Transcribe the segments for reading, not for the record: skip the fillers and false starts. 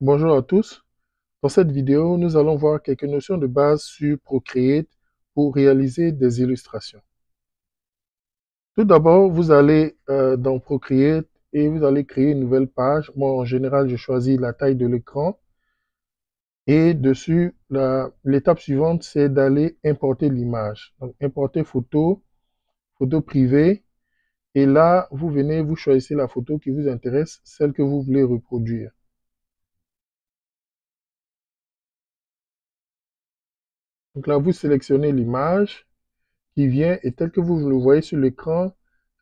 Bonjour à tous. Dans cette vidéo, nous allons voir quelques notions de base sur Procreate pour réaliser des illustrations. Tout d'abord, vous allez dans Procreate et vous allez créer une nouvelle page. Moi, en général, je choisis la taille de l'écran. Et dessus, l'étape suivante, c'est d'aller importer l'image. Donc, importer photo, photo privée. Et là, vous venez, vous choisissez la photo qui vous intéresse, celle que vous voulez reproduire. Donc là, vous sélectionnez l'image qui vient et tel que vous le voyez sur l'écran,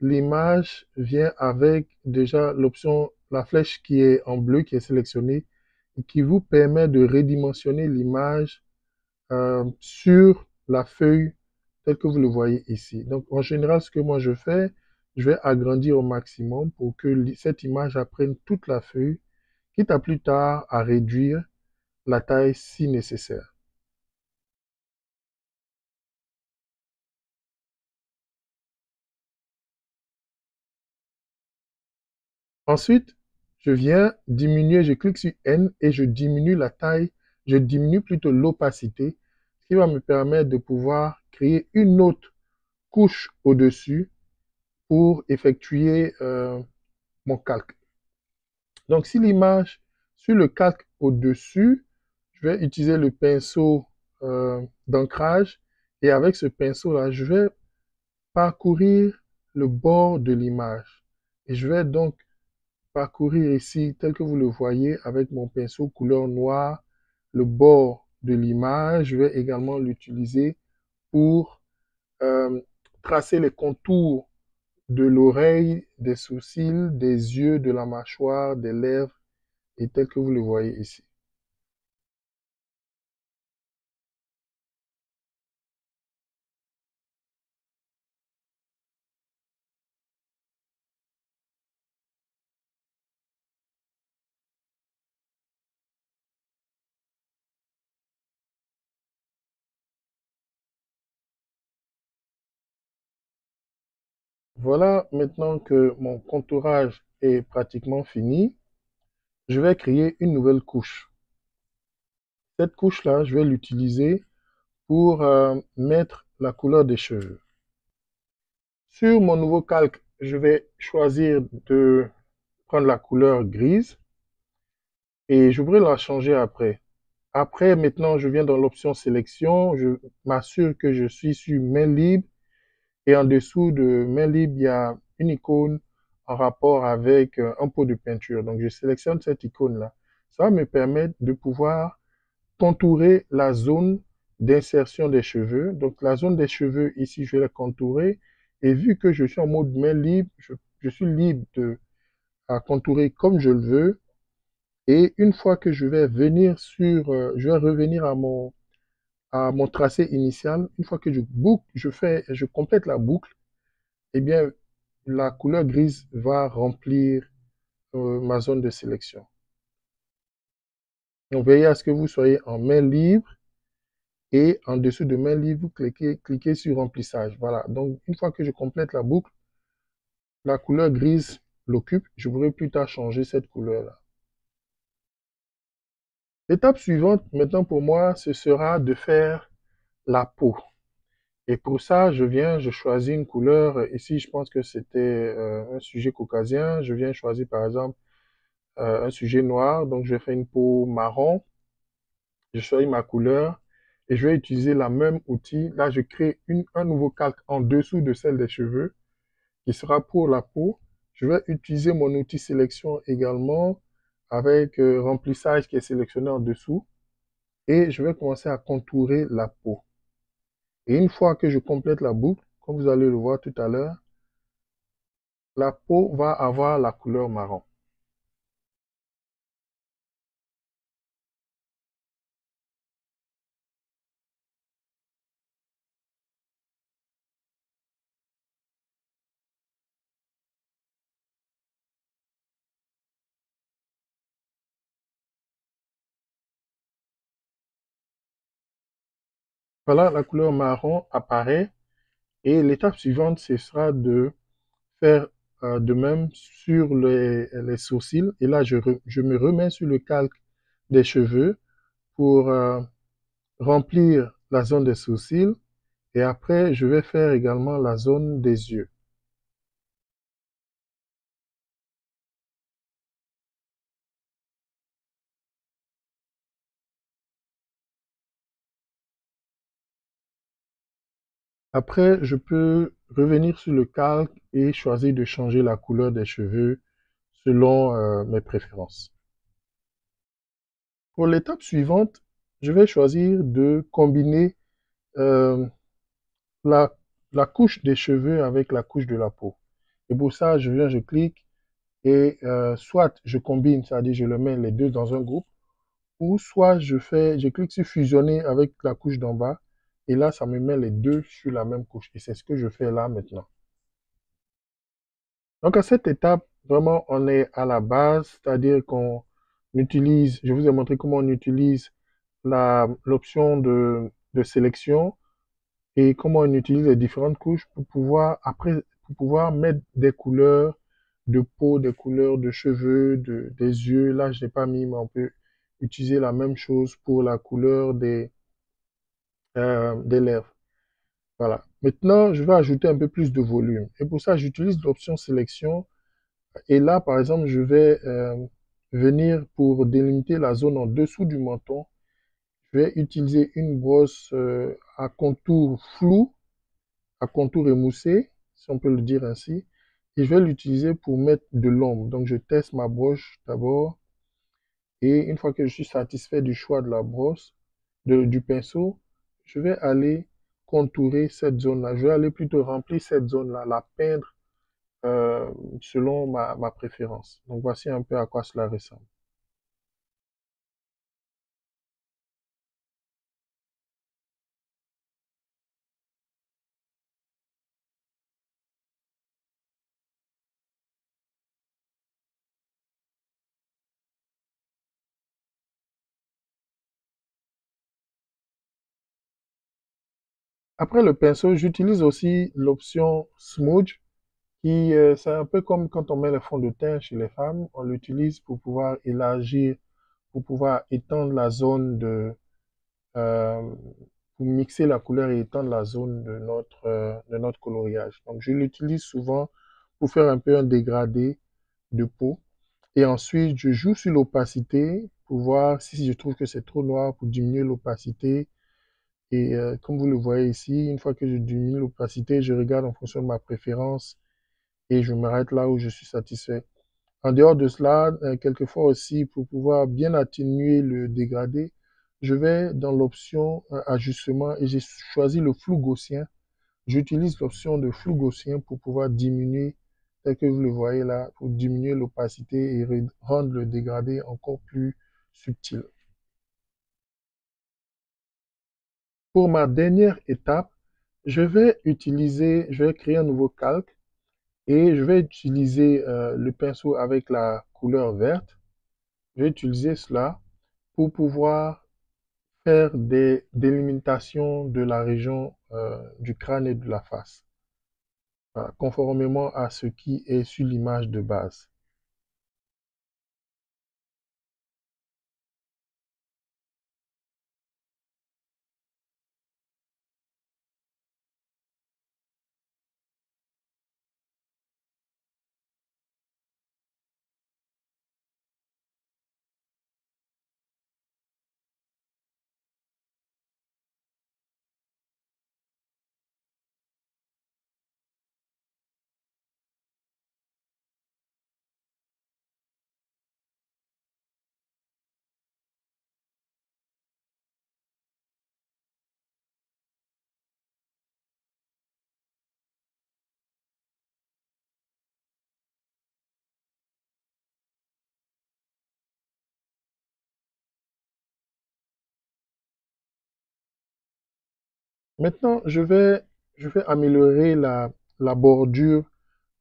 l'image vient avec déjà l'option, la flèche qui est en bleu, qui est sélectionnée et qui vous permet de redimensionner l'image sur la feuille telle que vous le voyez ici. Donc en général, ce que moi je fais, je vais agrandir au maximum pour que cette image apprenne toute la feuille, quitte à plus tard à réduire la taille si nécessaire. Ensuite, je viens diminuer, je clique sur N et je diminue la taille, je diminue plutôt l'opacité, ce qui va me permettre de pouvoir créer une autre couche au-dessus pour effectuer mon calque. Donc, si l'image sur le calque au-dessus, je vais utiliser le pinceau d'ancrage et avec ce pinceau-là, je vais parcourir le bord de l'image. Et je vais donc parcourir ici, tel que vous le voyez, avec mon pinceau couleur noire, le bord de l'image. Je vais également l'utiliser pour euh, tracer les contours de l'oreille, des sourcils, des yeux, de la mâchoire, des lèvres, et tel que vous le voyez ici. Voilà, maintenant que mon contourage est pratiquement fini, je vais créer une nouvelle couche. Cette couche-là, je vais l'utiliser pour mettre la couleur des cheveux. Sur mon nouveau calque, je vais choisir de prendre la couleur grise et je voudrais la changer après. Après, maintenant, je viens dans l'option sélection. Je m'assure que je suis sur main libre et en dessous de main libre, il y a une icône en rapport avec un pot de peinture. Donc, je sélectionne cette icône-là. Ça va me permettre de pouvoir contourer la zone d'insertion des cheveux. Donc, la zone des cheveux, ici, je vais la contourer. Et vu que je suis en mode main libre, je suis libre de à contourer comme je le veux. Et une fois que je vais venir je vais revenir à mon tracé initial. Une fois que je boucle, je complète la boucle, eh bien, la couleur grise va remplir ma zone de sélection. Donc, veillez à ce que vous soyez en main libre et en dessous de main libre, vous cliquez sur remplissage. Voilà. Donc, une fois que je complète la boucle, la couleur grise l'occupe. Je voudrais plus tard changer cette couleur-là. L'étape suivante, maintenant pour moi, ce sera de faire la peau. Et pour ça, je choisis une couleur. Ici, je pense que c'était un sujet caucasien. Je viens choisir par exemple un sujet noir. Donc, je fais une peau marron. Je choisis ma couleur et je vais utiliser la même outil. Là, je crée un nouveau calque en dessous de celle des cheveux qui sera pour la peau. Je vais utiliser mon outil sélection également avec remplissage qui est sélectionné en dessous et je vais commencer à contourer la peau. Et une fois que je complète la boucle, comme vous allez le voir tout à l'heure, la peau va avoir la couleur marron. Voilà, la couleur marron apparaît et l'étape suivante, ce sera de faire de même sur les sourcils. Et là, je me remets sur le calque des cheveux pour remplir la zone des sourcils et après je vais faire également la zone des yeux. Après, je peux revenir sur le calque et choisir de changer la couleur des cheveux selon mes préférences. Pour l'étape suivante, je vais choisir de combiner euh, la, la couche des cheveux avec la couche de la peau. Et pour ça, je clique et soit je combine, c'est-à-dire je le mets les deux dans un groupe, ou soit je clique sur fusionner avec la couche d'en bas, et là, ça me met les deux sur la même couche. Et c'est ce que je fais là maintenant. Donc à cette étape, vraiment, on est à la base, c'est-à-dire qu'on utilise, je vous ai montré comment on utilise l'option de sélection et comment on utilise les différentes couches pour pouvoir, après, pour pouvoir mettre des couleurs de peau, des couleurs de cheveux, des yeux. Là, je n'ai pas mis, mais on peut utiliser la même chose pour la couleur des lèvres. Voilà. Maintenant, je vais ajouter un peu plus de volume. Et pour ça, j'utilise l'option sélection. Et là, par exemple, je vais venir pour délimiter la zone en dessous du menton. Je vais utiliser une brosse à contour flou, à contour émoussé, si on peut le dire ainsi. Et je vais l'utiliser pour mettre de l'ombre. Donc, je teste ma broche d'abord. Et une fois que je suis satisfait du choix de la brosse, du pinceau, je vais aller contourer cette zone-là. Je vais aller plutôt remplir cette zone-là, la peindre euh, selon ma préférence. Donc, voici un peu à quoi cela ressemble. Après le pinceau, j'utilise aussi l'option Smudge, qui c'est un peu comme quand on met le fond de teint chez les femmes. On l'utilise pour pouvoir élargir, pour pouvoir étendre la zone euh, pour mixer la couleur et étendre la zone de notre coloriage. Donc, je l'utilise souvent pour faire un peu un dégradé de peau. Et ensuite, je joue sur l'opacité pour voir si je trouve que c'est trop noir pour diminuer l'opacité. Et comme vous le voyez ici, une fois que je diminue l'opacité, je regarde en fonction de ma préférence et je m'arrête là où je suis satisfait. En dehors de cela, quelquefois aussi, pour pouvoir bien atténuer le dégradé, je vais dans l'option ajustement et j'ai choisi le flou gaussien. J'utilise l'option de flou gaussien pour pouvoir diminuer, tel que vous le voyez là, pour diminuer l'opacité et rendre le dégradé encore plus subtil. Pour ma dernière étape, je vais créer un nouveau calque et je vais utiliser le pinceau avec la couleur verte. Je vais utiliser cela pour pouvoir faire des délimitations de la région du crâne et de la face, voilà, conformément à ce qui est sur l'image de base. Maintenant, je vais améliorer la bordure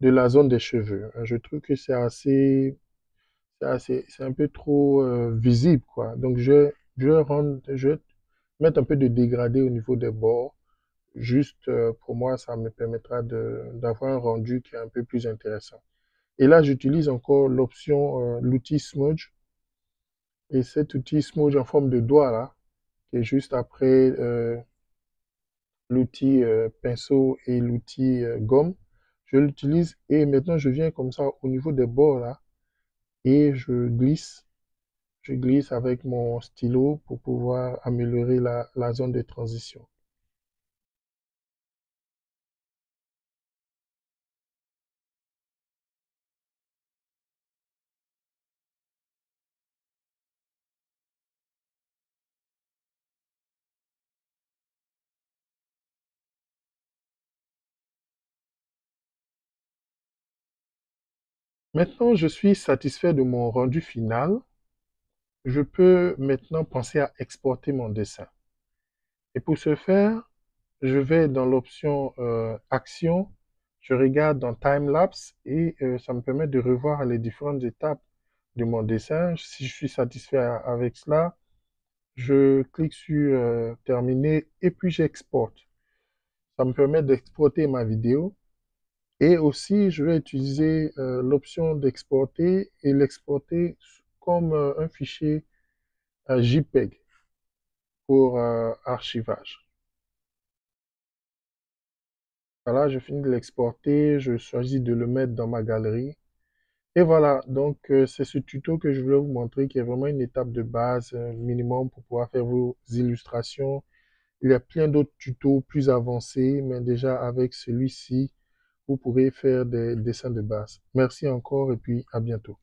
de la zone des cheveux. Je trouve que c'est un peu trop visible, quoi. Donc, je vais mettre un peu de dégradé au niveau des bords. Juste pour moi, ça me permettra d'avoir un rendu qui est un peu plus intéressant. Et là, j'utilise encore l'option, l'outil Smudge. Et cet outil Smooge en forme de doigt là, qui est juste après l'outil pinceau et l'outil gomme, je l'utilise et maintenant je viens comme ça au niveau des bords là et je glisse avec mon stylo pour pouvoir améliorer la zone de transition. Maintenant, je suis satisfait de mon rendu final. Je peux maintenant penser à exporter mon dessin. Et pour ce faire, je vais dans l'option Action, je regarde dans Time-lapse et ça me permet de revoir les différentes étapes de mon dessin. Si je suis satisfait avec cela, je clique sur Terminer et puis j'exporte. Ça me permet d'exporter ma vidéo et aussi je vais utiliser l'option d'exporter et l'exporter comme un fichier JPEG pour archivage. Voilà, je finis de l'exporter, je choisis de le mettre dans ma galerie. Et voilà, donc c'est ce tuto que je voulais vous montrer qui est vraiment une étape de base minimum pour pouvoir faire vos illustrations. Il y a plein d'autres tutos plus avancés, mais déjà avec celui-ci, vous pourrez faire des dessins de base. Merci encore et puis à bientôt.